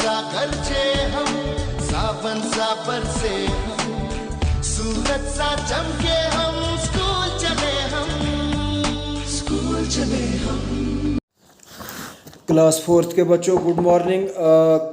सा गरजे हम, सावन सा बरसे हम, सूरज सा चमके हम, स्कूल चले हम। क्लास 4th के बच्चों गुड मॉर्निंग।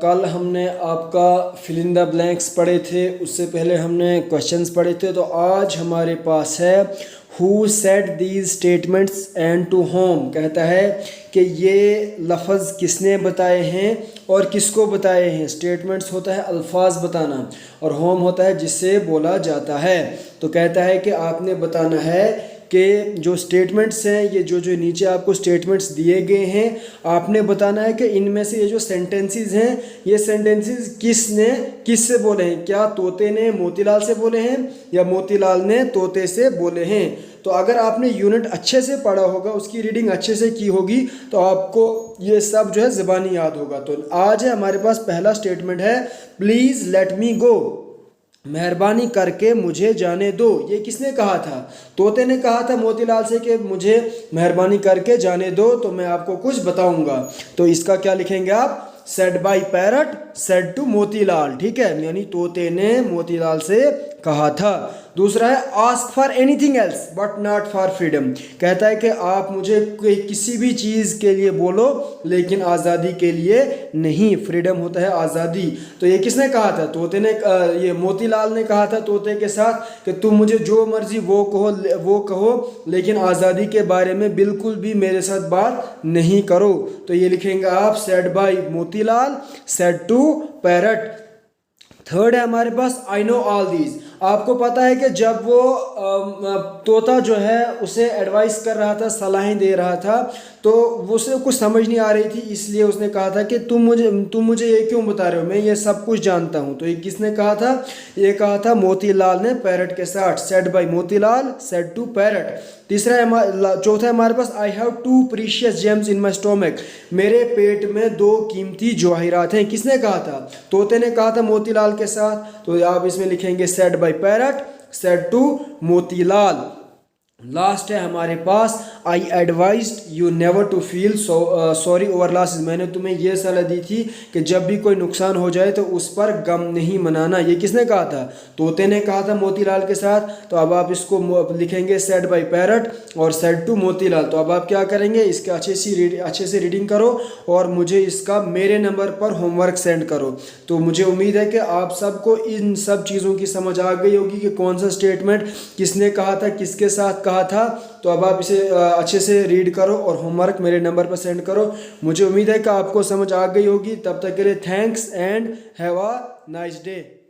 कल हमने आपका फिल इन द ब्लैंक्स पढ़े थे, उससे पहले हमने क्वेश्चंस पढ़े थे। तो आज हमारे पास है who said these statements and to whom. कहता है कि ये लफ्ज़ किसने बताए हैं और किसको बताए हैं। स्टेटमेंट्स होता है अल्फाज बताना और होम होता है जिससे बोला जाता है। तो कहता है कि आपने बताना है कि जो स्टेटमेंट्स हैं, ये जो नीचे आपको स्टेटमेंट्स दिए गए हैं, आपने बताना है कि इनमें से ये जो सेंटेंसेस हैं, ये सेंटेंसेस किससे बोले हैं। क्या तोते ने मोतीलाल से बोले हैं या मोतीलाल ने तोते से बोले हैं। तो अगर आपने यूनिट अच्छे से पढ़ा होगा, उसकी रीडिंग अच्छे से की होगी, तो आपको ये सब जो है ज़बानी याद होगा। तो आज है हमारे पास पहला स्टेटमेंट है प्लीज़ लेट मी गो। मेहरबानी करके मुझे जाने दो। ये किसने कहा था? तोते ने कहा था मोतीलाल से कि मुझे मेहरबानी करके जाने दो, तो मैं आपको कुछ बताऊंगा। तो इसका क्या लिखेंगे आप? Said by parrot said to Motilal. ठीक है, यानी तोते ने मोतीलाल से कहा था। दूसरा है ask for anything else but not for freedom. कहता है कि आप मुझे किसी भी चीज़ के लिए बोलो लेकिन आज़ादी के लिए नहीं। फ्रीडम होता है आज़ादी। तो ये किसने कहा था? तोते ने। ये मोतीलाल ने कहा था तोते के साथ कि तुम मुझे जो मर्जी वो कहो लेकिन आज़ादी के बारे में बिल्कुल भी मेरे साथ बात नहीं करो। तो ये लिखेंगे आप said by Motilal said to parrot. Third है हमारे पास आई नो ऑल दीज। आपको पता है कि जब वो तोता जो है उसे एडवाइस कर रहा था, सलाहें दे रहा था, तो उसे कुछ समझ नहीं आ रही थी, इसलिए उसने कहा था कि तुम मुझे ये क्यों बता रहे हो, मैं ये सब कुछ जानता हूँ। तो ये किसने कहा था? ये कहा था मोतीलाल ने पैरट के साथ। Said by Motilal said to parrot. चौथा है हमारे पास I have 2 precious gems in my stomach. मेरे पेट में 2 कीमती जवाहिरात हैं। किसने कहा था? तोते ने कहा था मोतीलाल के साथ। तो आप इसमें लिखेंगे said by parrot said to Motilal. Last है हमारे पास I advised you never to feel sorry over losses. मैंने तुम्हें यह सलाह दी थी कि जब भी कोई नुकसान हो जाए तो उस पर गम नहीं मनाना। ये किसने कहा था? तोते ने कहा था मोतीलाल के साथ। तो अब आप इसको लिखेंगे सेड बाय पैरट और सेड टू मोतीलाल। तो अब आप क्या करेंगे? इसके अच्छे से रीडिंग करो और मुझे इसका मेरे नंबर पर होमवर्क सेंड करो। तो मुझे उम्मीद है कि आप सबको इन सब चीज़ों की समझ आ गई होगी कि कौन सा स्टेटमेंट किसने कहा था, किसके साथ कहा था। तो अब आप इसे अच्छे से रीड करो और होमवर्क मेरे नंबर पर सेंड करो। मुझे उम्मीद है कि आपको समझ आ गई होगी। तब तक के लिए thanks and have a nice day.